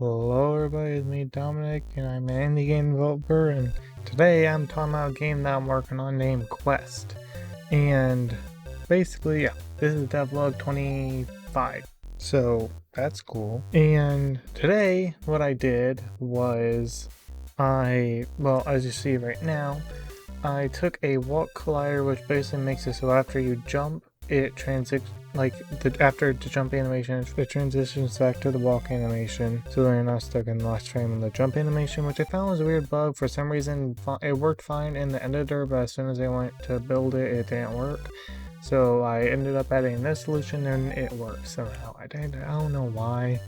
Hello everybody, it's me Dominic and I'm an indie game developer, and today I'm talking about a game that I'm working on named Quest. And basically, yeah, this is DevLog 25, so that's cool. And today what I did was as you see right now, I took a walk collider, which basically makes it so after you jump, it after the jump animation, it transitions back to the walk animation, so then you're not stuck in the last frame of the jump animation, which I found was a weird bug. For some reason, it worked fine in the editor, but as soon as I went to build it, it didn't work. So I ended up adding this solution, and it works somehow. I don't know why.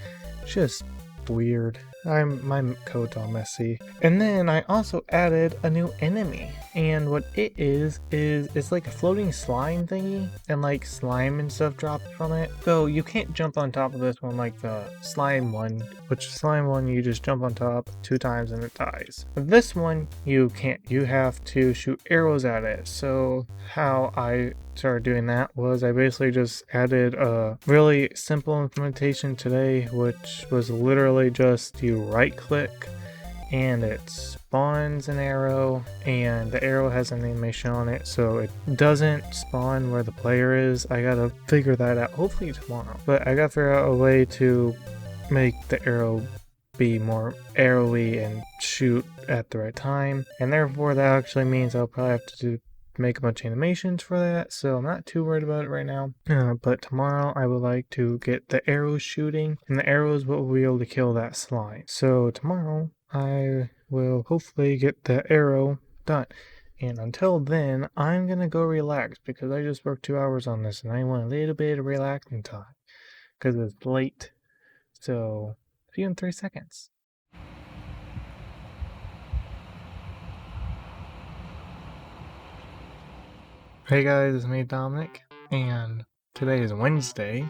It's just weird. My code's all messy. And then I also added a new enemy, and what it is it's like a floating slime thingy, and like slime and stuff drops from it. So you can't jump on top of this one like the slime one, which slime one you just jump on top 2 times and it dies. But this one you can't. You have to shoot arrows at it. So how I started doing that was I basically just added a really simple implementation today, which was literally just you right click and it spawns an arrow, and the arrow has an animation on it, so it doesn't spawn where the player is. I gotta figure that out hopefully tomorrow, but I gotta figure out a way to make the arrow be more arrowy and shoot at the right time, and therefore that actually means I'll probably have to make a bunch of animations for that, so I'm not too worried about it right now. But tomorrow I would like to get the arrows shooting, and the arrows will be able to kill that slime. So tomorrow I will hopefully get the arrow done. And until then, I'm gonna go relax because I just worked 2 hours on this and I want a little bit of relaxing time because it's late. So see you in 3 seconds. Hey guys, it's me Dominic, and today is Wednesday,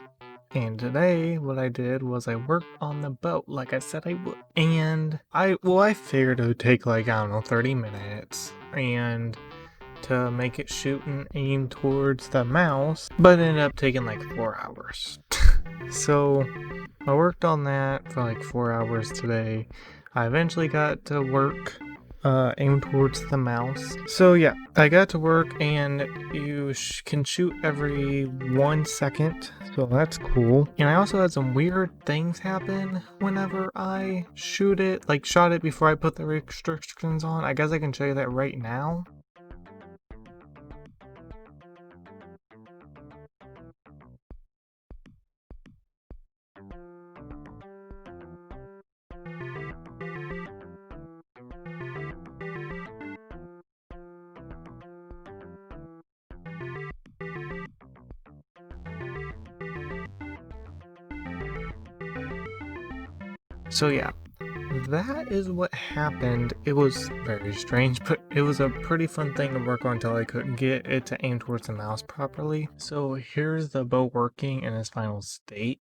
and today what I did was I worked on the boat like I said I would. And I figured it would take like, I don't know, 30 minutes and to make it shoot and aim towards the mouse, but it ended up taking like 4 hours. So I worked on that for like 4 hours today. I eventually got to work aim towards the mouse. So yeah, I got to work, and you can shoot every 1 second, so that's cool. And I also had some weird things happen whenever I shot it before I put the restrictions on. I guess I can show you that right now. So yeah, that is what happened. It was very strange, but it was a pretty fun thing to work on until I couldn't get it to aim towards the mouse properly. So here's the bow working in its final state.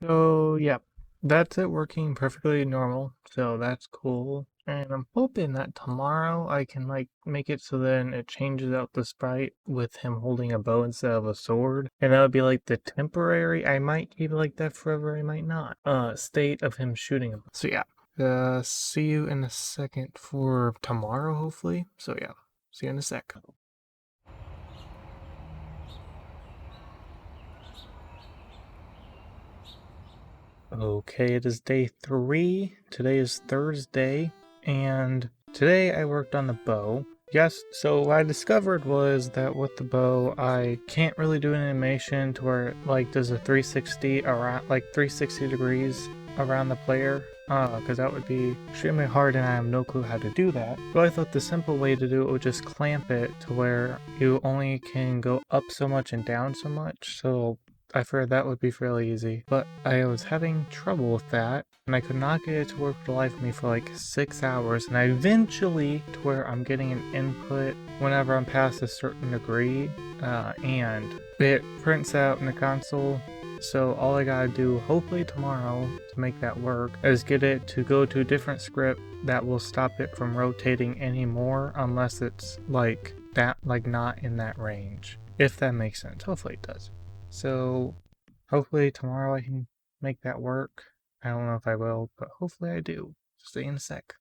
So yeah, that's it working perfectly normal, so that's cool. And I'm hoping that tomorrow I can like make it so then it changes out the sprite with him holding a bow instead of a sword. And that would be like the temporary, I might keep it like that forever, I might not, state of him shooting a bow. So yeah, see you in a second for tomorrow hopefully. So yeah, see you in a sec. Okay, it is day 3. Today is Thursday, and today I worked on the bow. Yes, so what I discovered was that with the bow, I can't really do an animation to where it like does a 360 around, like 360 degrees around the player. because that would be extremely hard and I have no clue how to do that. But I thought the simple way to do it would just clamp it to where you only can go up so much and down so much. So I figured that would be fairly easy, but I was having trouble with that, and I could not get it to work for the life of me for like 6 hours, and I eventually, to where I'm getting an input whenever I'm past a certain degree, and it prints out in the console. So all I gotta do, hopefully tomorrow, to make that work, is get it to go to a different script that will stop it from rotating anymore, unless it's like that, like not in that range. If that makes sense. Hopefully it does. So hopefully tomorrow I can make that work. I don't know if I will, but hopefully I do. See you in a sec.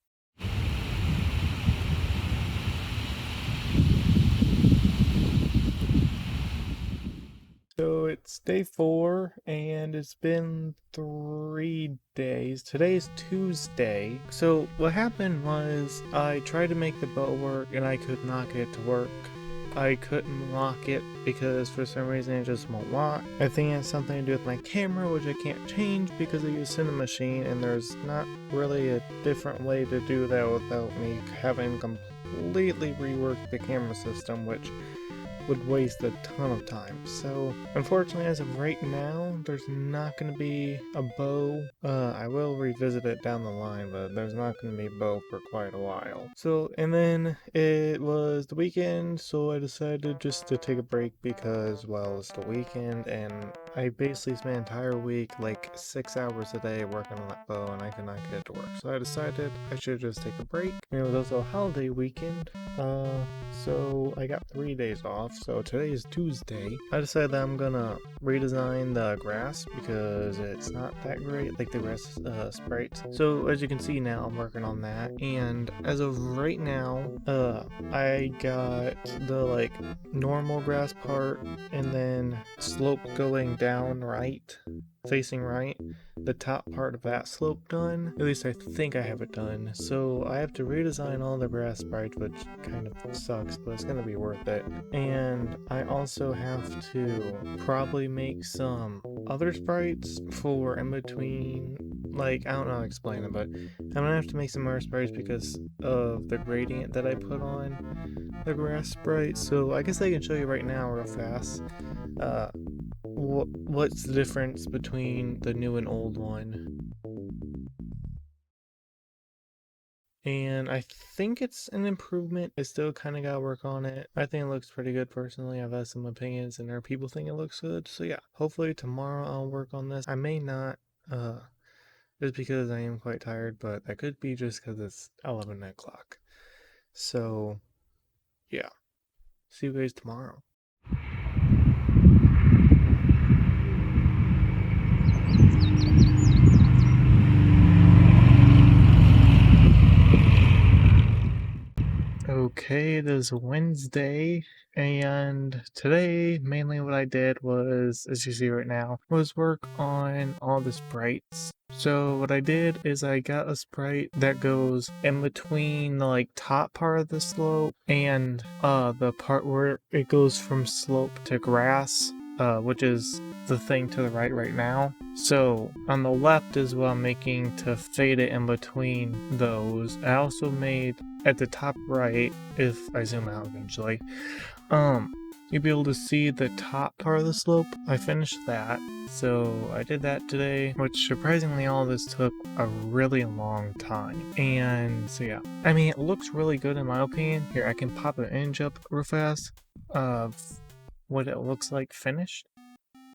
So it's day 4 and it's been 3 days. Today's Tuesday. So what happened was I tried to make the bow work and I could not get it to work. I couldn't lock it because for some reason it just won't lock. I think it has something to do with my camera, which I can't change because I use Cinema Machine, and there's not really a different way to do that without me having completely reworked the camera system, which would waste a ton of time. So unfortunately, as of right now, there's not going to be a bow. I will revisit it down the line, but there's not going to be a bow for quite a while. So, and then it was the weekend, so I decided just to take a break because, well, it's the weekend, and I basically spent an entire week, like 6 hours a day working on that bow, and I could not get it to work. So I decided I should just take a break. It was also a holiday weekend, so I got 3 days off. So today is Tuesday. I decided that I'm gonna redesign the grass because it's not that great, like the grass sprites. So as you can see now, I'm working on that. And as of right now, I got the like normal grass part and then slope going down right, facing right. The top part of that slope done. At least I think I have it done. So I have to redesign all the grass sprites, which kind of sucks, but it's gonna be worth it. And I also have to probably make some other sprites for in between. Like, I don't know how to explain it, but I'm gonna have to make some more sprites because of the gradient that I put on the grass sprite. So I guess I can show you right now real fast. What's the difference between the new and old one? And I think it's an improvement. I still kind of gotta work on it. I think it looks pretty good personally. I've had some opinions and there are people think it looks good. So yeah, hopefully tomorrow I'll work on this. I may not, just because I am quite tired, but that could be just because it's 11 o'clock. So yeah, see you guys tomorrow. Okay, it is Wednesday, and today mainly what I did was, as you see right now, was work on all the sprites. So what I did is I got a sprite that goes in between the like top part of the slope and the part where it goes from slope to grass, which is the thing to the right now. So on the left is what I'm making to fade it in between those. I also made at the top right, if I zoom out eventually, you'll be able to see the top part of the slope. I finished that. So I did that today, which surprisingly all this took a really long time. And so yeah, I mean, it looks really good in my opinion. Here, I can pop an image up real fast of what it looks like finished.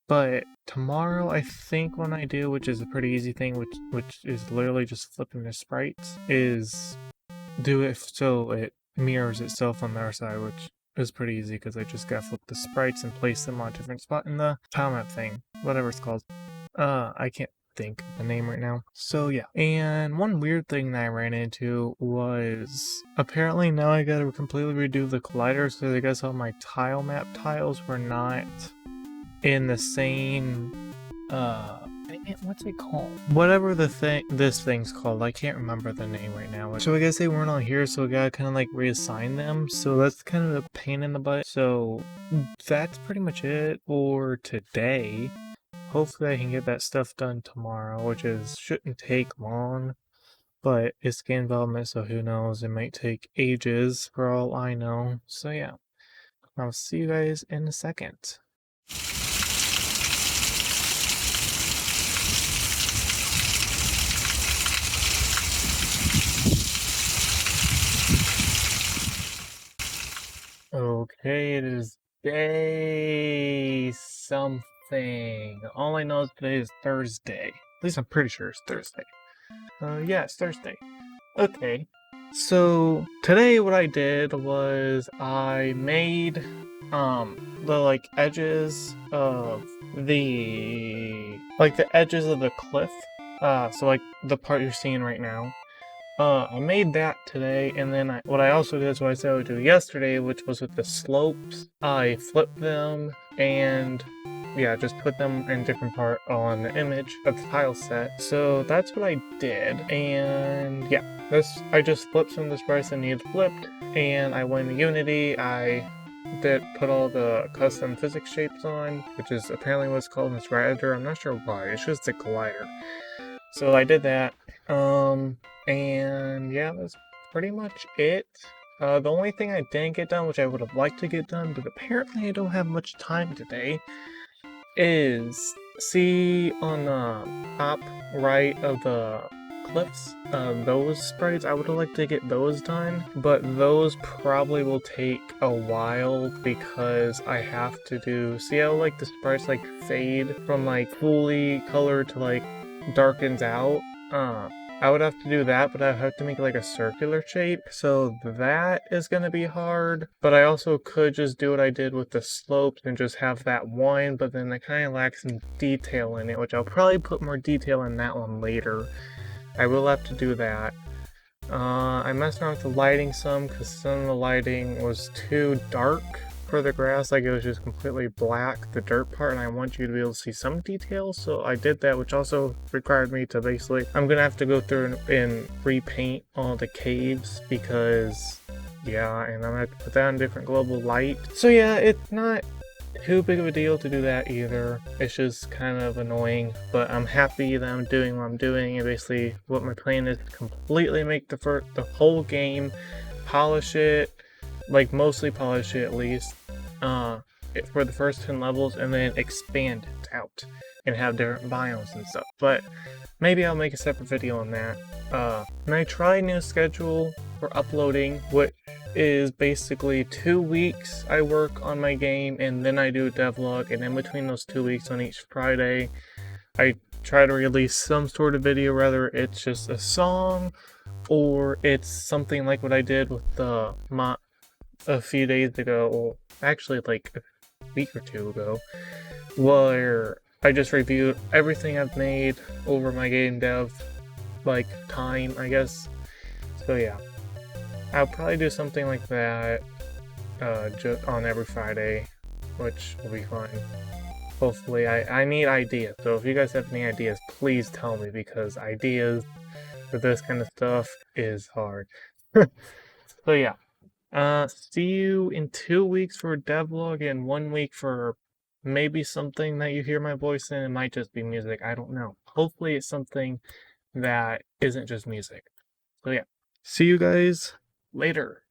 But tomorrow, I think when I do, which is a pretty easy thing, which is literally just flipping the sprites, is do it so it mirrors itself on the other side, which is pretty easy because I just gotta flip the sprites and place them on a different spot in the tile map thing, whatever it's called. I can't think of the name right now. So yeah, and one weird thing that I ran into was apparently now I gotta completely redo the colliders because I guess all my tile map tiles were not in the same what's it called? Whatever this thing's called, I can't remember the name right now. So I guess they weren't on here, so I gotta kind of like reassign them. So that's kind of a pain in the butt. So that's pretty much it for today. hopefully I can get that stuff done tomorrow, which shouldn't take long. But it's game development, so who knows? It might take ages for all I know. So yeah, I'll see you guys in a second. Okay, it is day something. All I know is today is Thursday. At least I'm pretty sure it's Thursday. Yeah, it's Thursday. Okay. So today what I did was I made the edges of the cliff. So the part you're seeing right now. I made that today, and then what I also did is what I said I would do yesterday, which was with the slopes. I flipped them and yeah, just put them in different part on the image of the tile set. So that's what I did, and yeah, I just flipped some of the sprites that needed flipped, and I went to Unity. I did put all the custom physics shapes on, which is apparently what's called in this editor. I'm not sure why. It's just a collider. So I did that. And yeah, that's pretty much it. The only thing I didn't get done, which I would have liked to get done, but apparently I don't have much time today, is see on the top right of the cliffs, those sprites, I would have liked to get those done, but those probably will take a while because I have to do, see how the sprites fade from fully colored to darkens out? I would have to do that, but I have to make a circular shape, so that is going to be hard. But I also could just do what I did with the slopes and just have that one, but then I kind of lack some detail in it, which I'll probably put more detail in that one later. I will have to do that. I messed around with the lighting some, because some of the lighting was too dark for the grass, it was just completely black, the dirt part, and I want you to be able to see some details, so I did that, which also required me to basically, I'm gonna have to go through and repaint all the caves, because, yeah, and I'm gonna have to put that in different global light. So yeah, it's not too big of a deal to do that either. It's just kind of annoying, but I'm happy that I'm doing what I'm doing, and basically what my plan is to completely make the whole game, polish it, mostly polish it at least, for the first 10 levels, and then expand it out and have different biomes and stuff. But maybe I'll make a separate video on that. And I try a new schedule for uploading, which is basically 2 weeks I work on my game, and then I do a devlog, and in between those 2 weeks on each Friday, I try to release some sort of video, whether it's just a song, or it's something like what I did with the a few days ago, well, actually a week or two ago, where I just reviewed everything I've made over my game dev time, I guess. So yeah, I'll probably do something like that just on every Friday, which will be fun. Hopefully, I need ideas, so if you guys have any ideas, please tell me, because ideas for this kind of stuff is hard. So yeah. See you in 2 weeks for a devlog, and 1 week for maybe something that you hear my voice in. It might just be music, I don't know. Hopefully it's something that isn't just music. So yeah, see you guys later.